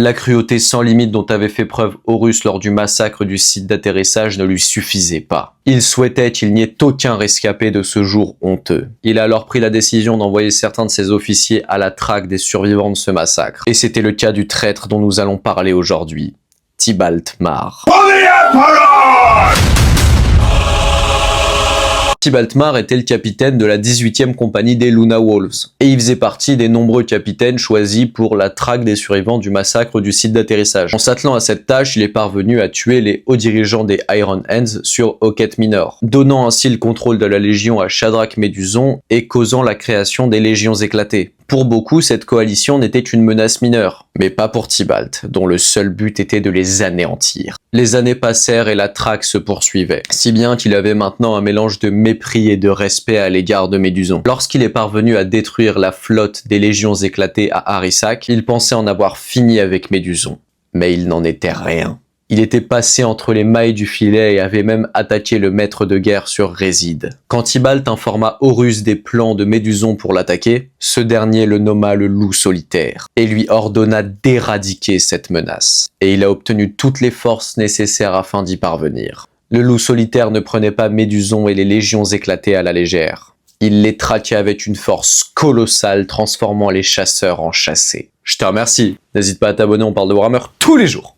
La cruauté sans limite dont avait fait preuve Horus lors du massacre du site d'atterrissage ne lui suffisait pas. Il souhaitait qu'il n'y ait aucun rescapé de ce jour honteux. Il a alors pris la décision d'envoyer certains de ses officiers à la traque des survivants de ce massacre. Et c'était le cas du traître dont nous allons parler aujourd'hui, Tibalt Mar. Tibalt Mar était le capitaine de la 18e compagnie des Luna Wolves, et il faisait partie des nombreux capitaines choisis pour la traque des survivants du massacre du site d'atterrissage. En s'attelant à cette tâche, il est parvenu à tuer les hauts dirigeants des Iron Hands sur Oket Minor, donnant ainsi le contrôle de la Légion à Shadrach Méduson et causant la création des Légions éclatées. Pour beaucoup, cette coalition n'était qu'une menace mineure, mais pas pour Tibalt, dont le seul but était de les anéantir. Les années passèrent et la traque se poursuivait, si bien qu'il avait maintenant un mélange de mépris et de respect à l'égard de Méduson. Lorsqu'il est parvenu à détruire la flotte des Légions éclatées à Arissac, il pensait en avoir fini avec Méduson. Mais il n'en était rien. Il était passé entre les mailles du filet et avait même attaqué le maître de guerre sur Réside. Quand Tibalt informa Horus des plans de Méduson pour l'attaquer, ce dernier le nomma le loup solitaire et lui ordonna d'éradiquer cette menace. Et il a obtenu toutes les forces nécessaires afin d'y parvenir. Le loup solitaire ne prenait pas Méduson et les légions éclatées à la légère. Il les traquait avec une force colossale, transformant les chasseurs en chassés. Je te remercie. N'hésite pas à t'abonner, on parle de Warhammer tous les jours.